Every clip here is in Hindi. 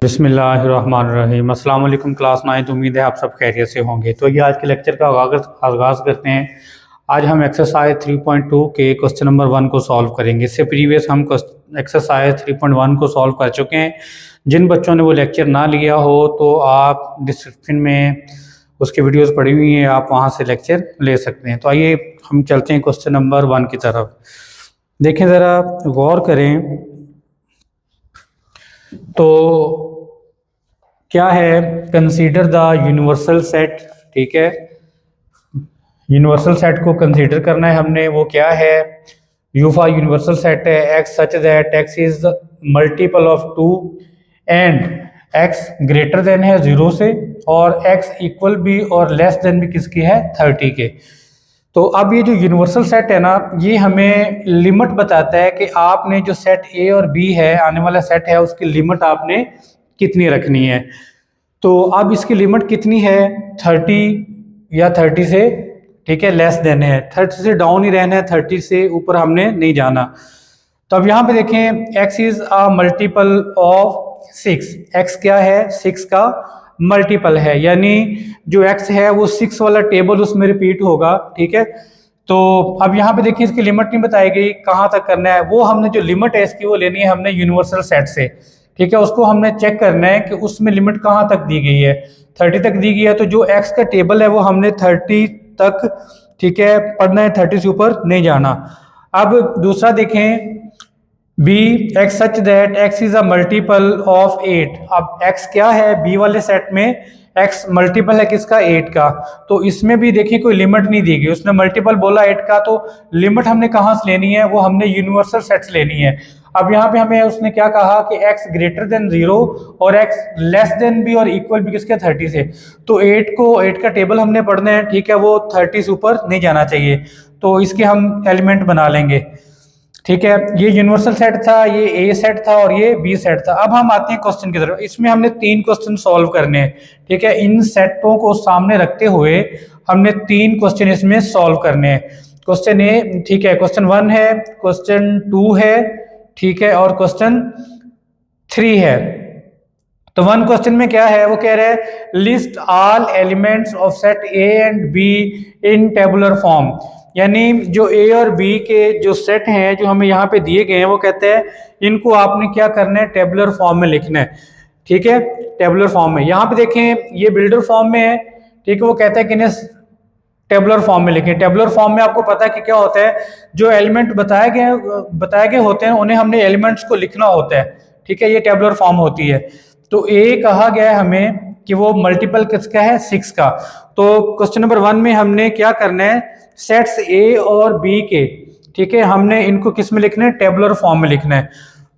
बिस्मिल्लाहिर्रहमानिर्रहीम। अस्सलाम वालेकुम क्लास 9। उम्मीद है आप सब खैरियत से होंगे। तो ये आज के लेक्चर का आगाज़ करते हैं। आज हम एक्सरसाइज 3.2 के क्वेश्चन नंबर 1 को सॉल्व करेंगे। इससे प्रीवियस हम एक्सरसाइज 3.1 को सॉल्व कर चुके हैं। जिन बच्चों ने वो लेक्चर ना लिया हो तो आप डिस्क्रिप्शन में उसकी वीडियोस पड़ी हुई हैं, आप वहाँ से लेक्चर ले सकते हैं। तो आइए हम चलते हैं क्वेश्चन नंबर 1 की तरफ। देखें, ज़रा गौर करें तो क्या है, कंसीडर द यूनिवर्सल सेट। ठीक है, यूनिवर्सल सेट को कंसीडर करना है हमने। वो क्या है, यूफा यूनिवर्सल सेट है x such that x is multiple of 2 and x greater than है 0 से और एक्स इक्वल भी और लेस देन भी किसकी है 30 के। तो अब ये जो यूनिवर्सल सेट है ना, ये हमें लिमिट बताता है कि आपने जो सेट ए और बी है, आने वाला सेट है, उसकी लिमिट आपने कितनी रखनी है। तो अब इसकी लिमिट कितनी है, 30 या 30 से, ठीक है, लेस देन है। 30 से डाउन ही रहना है, 30 से ऊपर हमने नहीं जाना। तो अब यहाँ पे देखें, x is a multiple of 6। x क्या है, 6 का मल्टीपल है, यानी जो x है वो 6 वाला टेबल उसमें रिपीट होगा। ठीक है, तो अब यहाँ पे देखिए इसकी लिमिट नहीं बताई गई, कहाँ तक करना है। वो हमने जो लिमिट है इसकी वो लेनी है हमने यूनिवर्सल सेट से। ठीक है, उसको हमने चेक करना है कि उसमें लिमिट कहाँ तक दी गई है। 30 तक दी गई है, तो जो x का टेबल है वो हमने 30 तक, ठीक है, पढ़ना है, 30 से ऊपर नहीं जाना। अब दूसरा देखें, b x such that x is a multiple of 8। अब x क्या है, बी वाले सेट में x मल्टीपल है किसका, 8 का। तो इसमें भी देखिए कोई लिमिट नहीं दी गई, उसने मल्टीपल बोला 8 का, तो लिमिट हमने कहाँ से लेनी है, वो हमने यूनिवर्सल सेट से लेनी है। अब यहाँ पे हमें उसने क्या कहा कि x ग्रेटर देन 0 और x लेस देन भी और इक्वल भी किसके 30 से। तो 8 का टेबल हमने पढ़ना है, ठीक है, वो 30 से ऊपर नहीं जाना चाहिए। तो इसके हम एलिमेंट बना लेंगे। ठीक है, ये यूनिवर्सल सेट था, ये ए सेट था और ये बी सेट था। अब हम आते हैं क्वेश्चन की तरफ। इसमें हमने 3 क्वेश्चन सॉल्व करने हैं। ठीक है, इन सेटों को सामने रखते हुए हमने 3 क्वेश्चन इसमें सॉल्व करने हैं। क्वेश्चन ए, ठीक है, क्वेश्चन 1 है, क्वेश्चन 2 है, ठीक है, और क्वेश्चन 3 है। तो 1 क्वेश्चन में क्या है, वो कह रहा है list all elements of set A and be in tabular form. यानी जो ए और बी के जो सेट हैं जो हमें यहाँ पे दिए गए हैं, वो कहते हैं इनको आपने क्या करना है, टेबुलर फॉर्म में लिखना है। ठीक है, टेबुलर फॉर्म में। यहाँ पे देखें ये बिल्डर फॉर्म में है, ठीक है, वो कहता है कि इन्हें टेबुलर फॉर्म में लिखें। टेबुलर फॉर्म में आपको पता है कि क्या होता है, जो एलिमेंट बताए गए होते हैं उन्हें हमने एलिमेंट्स को लिखना होता है। ठीक है, ये टेबुलर फॉर्म होती है। तो ए कहा गया है हमें कि वो मल्टीपल किसका है, 6 का। तो क्वेश्चन नंबर 1 में हमने क्या करना है, सेट्स ए और बी के, ठीक है, हमने इनको किस में लिखना है, टेबुलर फॉर्म में लिखना है।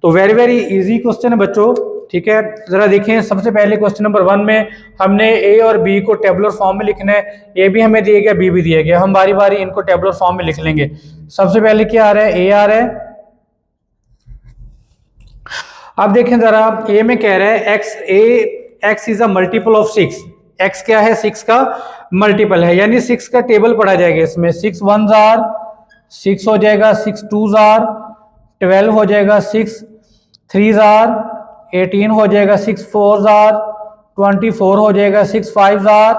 तो वेरी वेरी इजी क्वेश्चन है बच्चों। ठीक है, जरा देखें, सबसे पहले क्वेश्चन नंबर 1 में हमने ए और बी को टेबुलर फॉर्म में लिखना है। ए भी हमें दिया गया, बी भी दिया गया, हम बारी बारी इनको टेबुलर फॉर्म में लिख लेंगे। सबसे पहले क्या आ रहा है, ए आ रहा है। अब देखें जरा, ए में कह रहा है x is a multiple of 6। X क्या है, 6 का मल्टीपल है, यानी 6 का टेबल पढ़ा जाएगा इसमें। 6 1 जार 6 हो जाएगा, 6 2 जार 12 हो जाएगा, 6 3 जार 18 हो जाएगा, 6 4 जार 24 हो जाएगा, 6 5 जार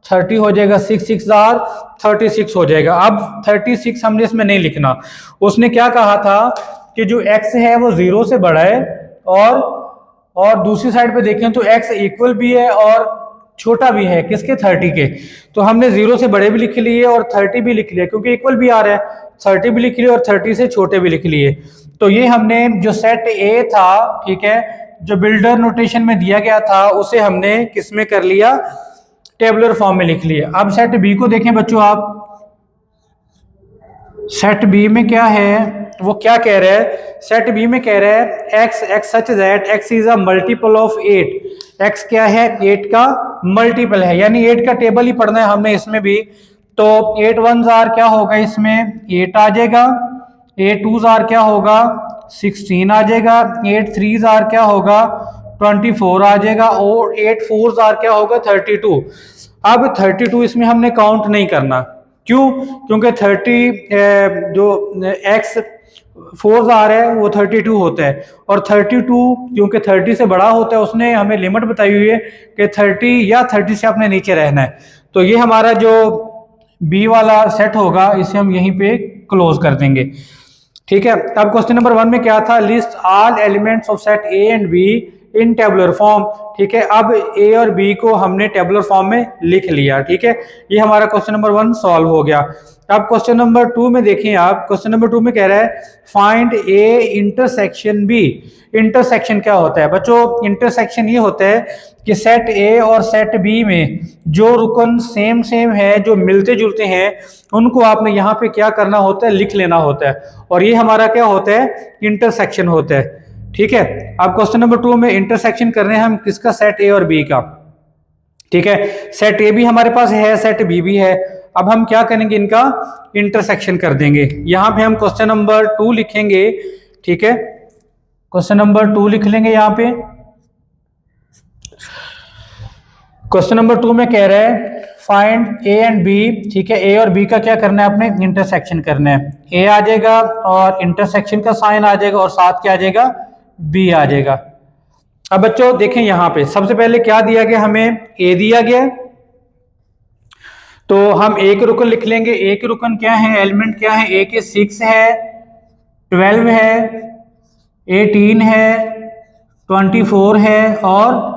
30 हो जाएगा, 6 6 जार 36 हो जाएगा। अब 36 हमने इसमें नहीं लिखना। उसने क्या कहा था कि जो x है वो 0 से बड़ा है और दूसरी साइड पे देखें तो x इक्वल भी है और छोटा भी है किसके, 30 के। तो हमने 0 से बड़े भी लिख लिए और 30 भी लिख लिया, क्योंकि इक्वल भी आ रहा है, 30 भी लिख लिए और 30 से छोटे भी लिख लिए। तो ये हमने जो सेट ए था, ठीक है, जो बिल्डर नोटेशन में दिया गया था, उसे हमने किस में कर लिया, टेबुलर फॉर्म में लिख लिया। अब सेट बी को देखें बच्चों आप। सेट बी में क्या है, वो क्या कह रहा है, सेट बी में कह रहा है x such that x is a multiple of 8। X क्या है, 8 का मल्टीपल है, यानी 8 का टेबल ही पढ़ना है हमने इसमें भी। तो 8 1 जार क्या होगा, इसमें 8 आ जाएगा। 8 2 जार क्या होगा, 16 आ जाएगा। 8 3 जार क्या होगा, 24 आ जाएगा। और 8 4 जार क्या होगा, 32। अब 32 इसमें हमने काउंट नहीं करना। क्यों, क्योंकि 30 जो x 4 आ रहा है वो 32 होता है, और 32 क्योंकि 30 से बड़ा होता है उसने हमें लिमिट बताई हुई है कि 30 या 30 से आपने नीचे रहना है। तो ये हमारा जो बी वाला सेट होगा इसे हम यहीं पे क्लोज कर देंगे। ठीक है, अब क्वेश्चन नंबर 1 में क्या था, list all elements of set A and be in tabular form. ठीक है, अब ए और बी को हमने टेबुलर फॉर्म में लिख लिया। ठीक है, ये हमारा क्वेश्चन नंबर 1 सॉल्व हो गया। अब क्वेश्चन नंबर 2 में देखिए आप, क्वेश्चन नंबर 2 में कह रहा है find a intersection b. Intersection क्या होता है बच्चों? इंटरसेक्शन ये होता है कि सेट ए और सेट बी में जो रुकन सेम सेम है, जो मिलते जुलते हैं, उनको आपने यहाँ पे क्या करना होता है, लिख लेना होता है, और ये हमारा क्या होता है, इंटरसेक्शन होता है। ठीक है, अब क्वेश्चन नंबर 2 में इंटरसेक्शन कर रहे हैं हम किसका, सेट ए और बी का। ठीक है, सेट ए भी हमारे पास है, सेट बी भी है। अब हम क्या करेंगे, इनका इंटरसेक्शन कर देंगे। यहां पे हम क्वेश्चन नंबर 2 लिखेंगे। ठीक है, क्वेश्चन नंबर 2 लिख लेंगे यहां पे। क्वेश्चन नंबर 2 में कह रहा है फाइंड ए एंड बी। ठीक है, ए और बी का क्या करना है, अपने इंटरसेक्शन करना है। ए आ जाएगा और इंटरसेक्शन का साइन आ जाएगा और साथ क्या आ जाएगा, बी आ जाएगा। अब बच्चों देखें यहां पे सबसे पहले क्या दिया गया, हमें ए दिया गया, तो हम एक रुकन लिख लेंगे। एक रुकन क्या है, एलिमेंट क्या है, ए के 6 है, 12 है, 18 है, 24 है और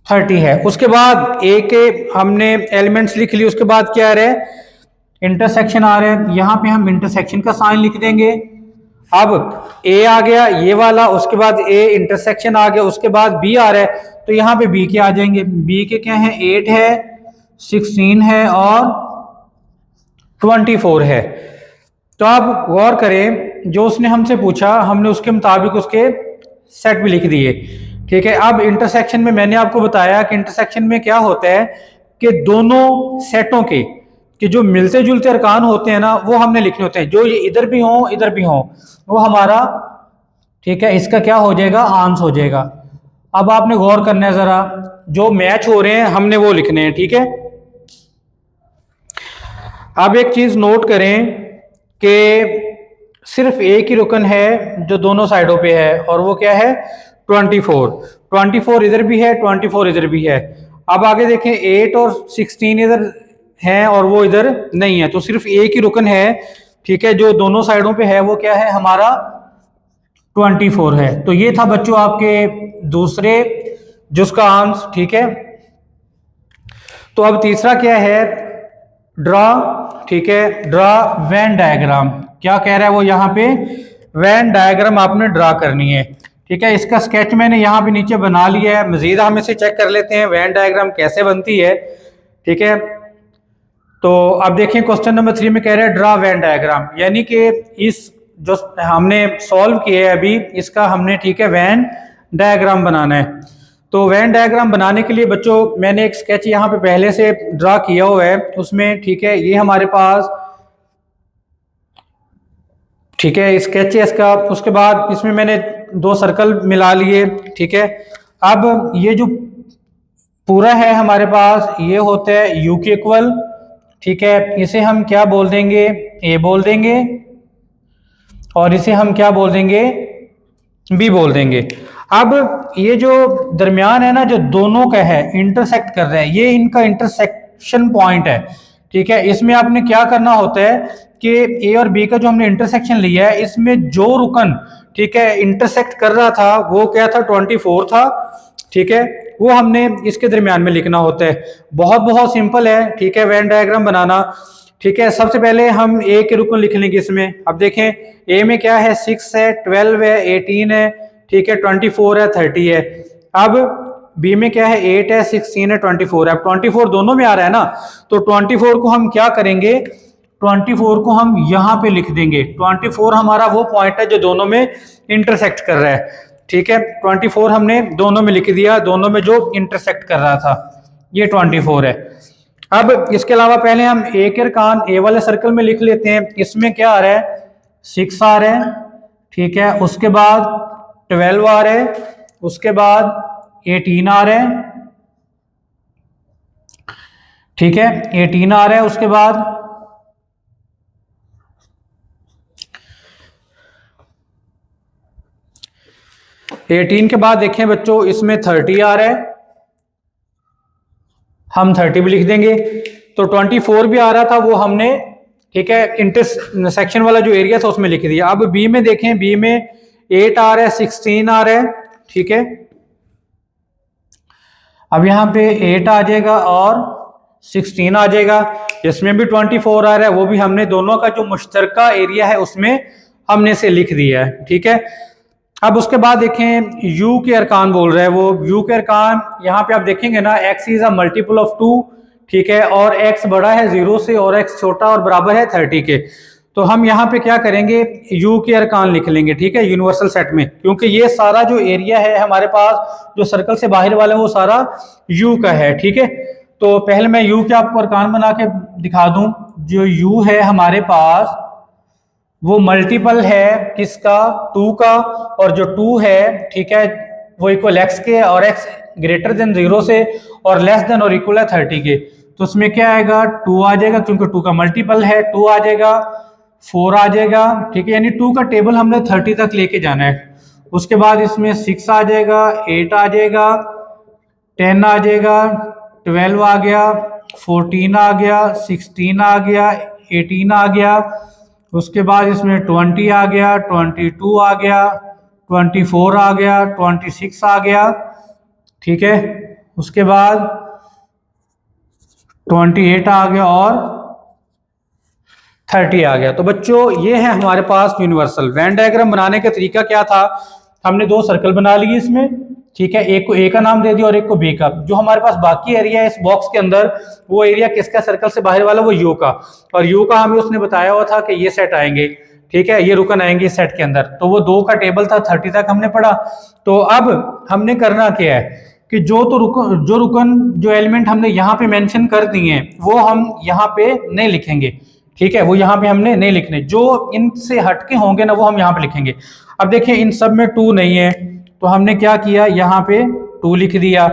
30 है। उसके बाद ए के हमने एलिमेंट्स लिख लिए, उसके बाद क्या आ रहा है, इंटरसेक्शन आ रहा है। यहां पे हम इंटरसेक्शन का साइन लिख देंगे। अब ए आ गया ये वाला, उसके बाद ए इंटरसेक्शन आ गया, उसके बाद बी आ रहा है, तो यहाँ पे बी के आ जाएंगे। बी के क्या है, 8 है, 16 है और 24 है। तो आप गौर करें, जो उसने हमसे पूछा हमने उसके मुताबिक उसके सेट भी लिख दिए। ठीक है, अब इंटरसेक्शन में मैंने आपको बताया कि इंटरसेक्शन में क्या होता है कि दोनों सेटों के कि जो मिलते जुलते अरकान होते हैं ना, वो हमने लिखने होते हैं। जो ये इधर भी हों इधर भी हों, वो हमारा, ठीक है, इसका क्या हो जाएगा, आंस हो जाएगा। अब आपने गौर करना है जरा, जो मैच हो रहे हैं हमने वो लिखने हैं। ठीक है, अब एक चीज नोट करें कि सिर्फ एक ही रुकन है जो दोनों साइडों पे है, और वो क्या है, 24। 24 इधर भी है, 24 इधर भी है। अब आगे देखें, 8 और 16 इधर हैं और वो इधर नहीं है, तो सिर्फ एक ही रुकन है, ठीक है, जो दोनों साइडों पे है, वो क्या है, हमारा 24 है। तो ये था बच्चों आपके दूसरे जिसका आंसर। ठीक है, तो अब तीसरा क्या है, ड्रा। ठीक है, ड्रा वेन डायग्राम। क्या कह रहा है वो, यहाँ पे वेन डायग्राम आपने ड्रा करनी है। ठीक है, इसका स्केच मैंने यहाँ पे नीचे बना लिया है। मजीद हम इसे चेक कर लेते हैं वेन डायग्राम कैसे बनती है। ठीक है, तो अब देखिए क्वेश्चन नंबर 3 में कह रहा है ड्रा वेन डायग्राम, यानी कि इस जो हमने सॉल्व किया है अभी इसका हमने, ठीक है, वेन डायग्राम बनाना है। तो वेन डायग्राम बनाने के लिए बच्चों मैंने एक स्केच यहाँ पे पहले से ड्रा किया हुआ है उसमें। ठीक है, ये हमारे पास, ठीक है, स्केच है इसका। उसके बाद इसमें मैंने 2 सर्कल मिला लिए। ठीक है, अब ये जो पूरा है हमारे पास ये होता है यू के इक्वल। ठीक है, इसे हम क्या बोल देंगे, ए बोल देंगे, और इसे हम क्या बोल देंगे, बी बोल देंगे। अब ये जो दरमियान है ना, जो दोनों का है इंटरसेक्ट कर रहे हैं, ये इनका इंटरसेक्शन पॉइंट है। ठीक है, इसमें आपने क्या करना होता है कि ए और बी का जो हमने इंटरसेक्शन लिया है, इसमें जो रुकन, ठीक है, इंटरसेक्ट कर रहा था वो क्या था, 24 था। ठीक है, वो हमने इसके दरमियान में लिखना होता है। बहुत बहुत सिंपल है। ठीक है, वेन डायग्राम बनाना। ठीक है, सबसे पहले हम ए के रुकन लिख लेंगे इसमें। अब देखें ए में क्या है, 6 है, 12 है, 18 है, ठीक है, 24 है, 30 है। अब बी में क्या है, 8 है, 16 है, 24 है। अब 24 दोनों में आ रहा है ना, तो 24 को हम क्या करेंगे, 24 को हम यहां पे लिख देंगे। 24 हमारा वो पॉइंट है जो दोनों में इंटरसेक्ट कर रहा है। ठीक है, 24 हमने दोनों में लिख दिया, दोनों में जो इंटरसेक्ट कर रहा था ये 24 है। अब इसके अलावा पहले हम ए के अरकान ए वाले सर्कल में लिख लेते हैं। इसमें क्या आ रहा है, 6 आ रहा है। ठीक है, उसके बाद 12 आ रहा है, उसके बाद 18 आ रहा है। ठीक है, 18 आ रहा है, उसके बाद 18 के बाद देखें बच्चों इसमें 30 आ रहा है, हम 30 भी लिख देंगे। तो 24 भी आ रहा था, वो हमने ठीक है इंटरसेक्शन वाला जो एरिया था उसमें लिख दिया। अब बी में देखें, बी में 8 आ रहा है, 16 आ रहा है, ठीक है। अब यहाँ पे 8 आ जाएगा और 16 आ जाएगा, इसमें भी 24 आ रहा है, वो भी हमने दोनों का जो मुश्तरका एरिया है उसमें हमने इसे लिख दिया है, ठीक है। अब उसके बाद देखें u के अरकान बोल रहा है वो, u के अरकान यहाँ पे आप देखेंगे ना, x is a multiple of 2, ठीक है, और x बड़ा है 0 से और x छोटा और बराबर है 30 के। तो हम यहाँ पे क्या करेंगे, u के अरकान लिख लेंगे, ठीक है, यूनिवर्सल सेट में, क्योंकि ये सारा जो एरिया है हमारे पास जो सर्कल से बाहर वाला है वो सारा u का है, ठीक है। तो पहले मैं u के आपको अरकान बना के दिखा दूं। जो u है हमारे पास वो मल्टीपल है किसका, 2 का, और जो 2 है ठीक है वो इक्वल x के, और x ग्रेटर देन 0 से और लेस देन और इक्वल है 30 के। तो उसमें क्या आएगा, 2 आ जाएगा, क्योंकि 2 का मल्टीपल है, 2 आ जाएगा, 4 आ जाएगा, ठीक है, यानी 2 का टेबल हमने 30 तक लेके जाना है। उसके बाद इसमें 6 आ जाएगा, 8 आ जाएगा, 10 आ जाएगा, 12 आ गया, 14 आ गया, 16 आ गया, 18 आ गया, उसके बाद इसमें 20 आ गया, 22 आ गया, 24 आ गया, 26 आ गया, ठीक है, उसके बाद 28 आ गया और 30 आ गया। तो बच्चों ये है हमारे पास यूनिवर्सल। वेन डायग्राम बनाने का तरीका क्या था, हमने 2 सर्कल बना लिए इसमें, ठीक है, एक को ए का नाम दे दिया और एक को बी का। जो हमारे पास बाकी एरिया है इस बॉक्स के अंदर, वो एरिया किसका, सर्कल से बाहर वाला, वो यू का, और यू का हमें उसने बताया हुआ था कि ये सेट आएंगे, ठीक है, ये रुकन आएंगे इस सेट के अंदर। तो वो 2 का टेबल था, 30 तक हमने पढ़ा। तो अब हमने करना क्या है कि जो रुकन जो एलिमेंट हमने यहाँ पे मेंशन कर दिए हैं वो हम यहाँ पे नहीं लिखेंगे, ठीक है, वो यहाँ पे हमने नहीं लिखने, जो इनसे हटके होंगे ना वो हम यहाँ पे लिखेंगे। अब देखिए इन सब में 2 नहीं है, तो हमने क्या किया, यहाँ पे 2 लिख दिया।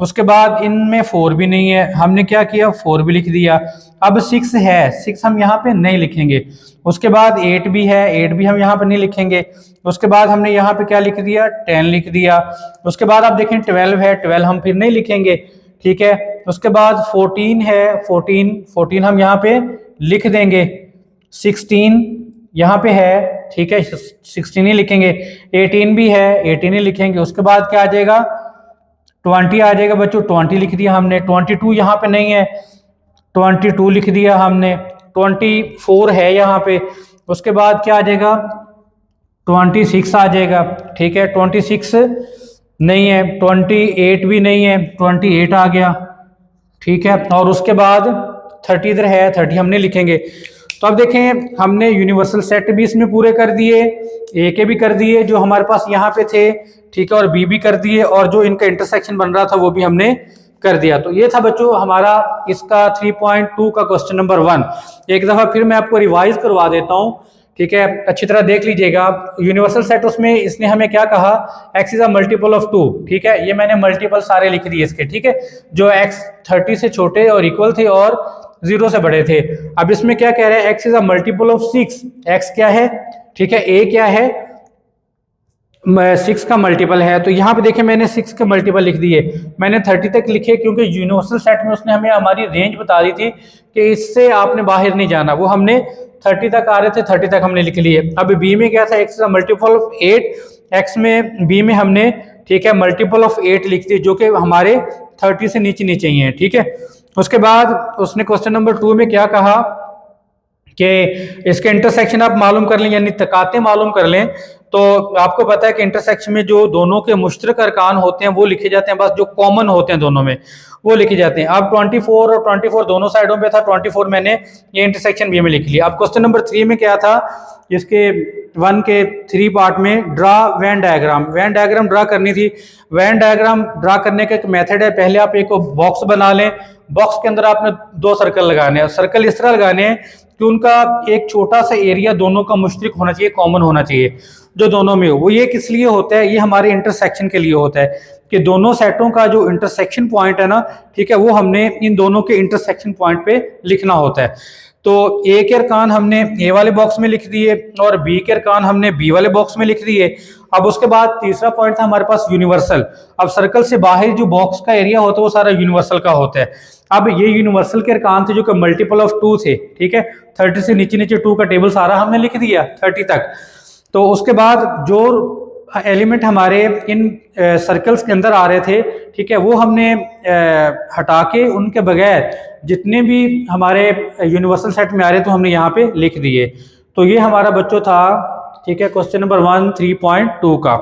उसके बाद इनमें 4 भी नहीं है, हमने क्या किया, 4 भी लिख दिया। अब 6 है, 6 हम यहाँ पे नहीं लिखेंगे। उसके बाद 8 भी है, 8 भी हम यहाँ पे नहीं लिखेंगे। उसके बाद हमने यहाँ पे क्या लिख दिया, 10 लिख दिया। उसके बाद आप देखें 12 है, 12 हम फिर नहीं लिखेंगे, ठीक है। उसके बाद 14 है, 14 हम यहाँ पे लिख देंगे। 16 यहाँ पे है, ठीक है, 16 ही लिखेंगे। 18 भी है, 18 ही लिखेंगे। उसके बाद क्या आ जाएगा, 20 आ जाएगा बच्चों, 20 लिख दिया हमने। 22 यहाँ पे नहीं है, 22 लिख दिया हमने। 24 है यहाँ पे। उसके बाद क्या आ जाएगा, 26 आ जाएगा, ठीक है, 26 नहीं है, 28 भी नहीं है, 28 आ गया, ठीक है। और उसके बाद 30 इधर है, 30 हम नहीं लिखेंगे। तो अब देखें हमने यूनिवर्सल सेट भी इसमें पूरे कर दिए, ए के भी कर दिए जो हमारे पास यहाँ पे थे, ठीक है, और बी भी कर दिए, और जो इनका इंटरसेक्शन बन रहा था वो भी हमने कर दिया। तो ये था बच्चों हमारा इसका 3.2 का क्वेश्चन नंबर 1। एक दफा फिर मैं आपको रिवाइज करवा देता हूँ, ठीक है, अच्छी तरह देख लीजिएगा। यूनिवर्सल सेट उसमें इसने हमें क्या कहा, x is a multiple of 2, ठीक है, ये मैंने मल्टीपल सारे लिख दिए इसके, ठीक है, जो x 30 से छोटे और इक्वल थे और 0 से बड़े थे। अब इसमें क्या कह रहे हैं, x is a multiple of 6, x क्या है, ठीक है, a क्या है, 6 का मल्टीपल है। तो यहाँ पे देखें मैंने 6 के मल्टीपल लिख दिए, मैंने 30 तक लिखे, क्योंकि यूनिवर्सल सेट में उसने हमें हमारी रेंज बता दी थी कि इससे आपने बाहर नहीं जाना, वो हमने 30 तक आ रहे थे, 30 तक हमने लिख लिए। अब बी में क्या था, x मल्टीपल ऑफ 8, x में बी में हमने, ठीक है, मल्टीपल ऑफ 8 लिख दिए, जो कि हमारे 30 से नीचे नीचे ही है, ठीक है। उसके बाद उसने क्वेश्चन नंबर 2 में क्या कहा कि इसके इंटरसेक्शन आप मालूम कर लें, यानी तकाते मालूम कर लें। तो आपको पता है कि इंटरसेक्शन में जो दोनों के मुश्तरक अरकान होते हैं वो लिखे जाते हैं, बस जो कॉमन होते हैं दोनों में वो लिखे जाते हैं। अब 24 और 24 दोनों साइडों पे था, 24 मैंने ये इंटरसेक्शन बी में लिख लिया। अब क्वेश्चन नंबर 3 में क्या था, इसके 1 के 3 पार्ट में draw Venn diagram, Venn diagram draw करनी थी। वेन डायग्राम ड्रा करने का एक मेथड है, पहले आप एक बॉक्स बना लें, बॉक्स के अंदर आपने 2 सर्कल लगाने हैं। सर्कल इस तरह लगाने हैं कि उनका एक छोटा सा एरिया दोनों का मुश्तरक होना चाहिए, कॉमन होना चाहिए, जो दोनों में हो। वो ये किस लिए होता है, ये हमारे इंटरसेक्शन के लिए होता है कि दोनों सेटों का जो इंटरसेक्शन पॉइंट है ना, ठीक है, वो हमने इन दोनों के इंटरसेक्शन पॉइंट पे लिखना होता है। तो ए के अरकान हमने ए वाले बॉक्स में लिख दिए और बी के अरकान हमने बी वाले बॉक्स में लिख दिए। अब उसके बाद तीसरा पॉइंट था हमारे पास यूनिवर्सल। अब सर्कल से बाहर जो बॉक्स का एरिया होता है वो सारा यूनिवर्सल का होता है। अब ये यूनिवर्सल के अरकान थे जो कि मल्टीपल ऑफ 2 थे, ठीक है। 30 से नीचे नीचे 2 का टेबल सारा हमने लिख दिया 30 तक। तो उसके बाद जो एलिमेंट हमारे इन सर्कल्स के अंदर आ रहे थे, ठीक है, वो हमने हटा के उनके बगैर जितने भी हमारे यूनिवर्सल सेट में आ रहे तो हमने यहाँ पे लिख दिए। तो ये हमारा बच्चों था, ठीक है, क्वेश्चन नंबर 1 3.2 का।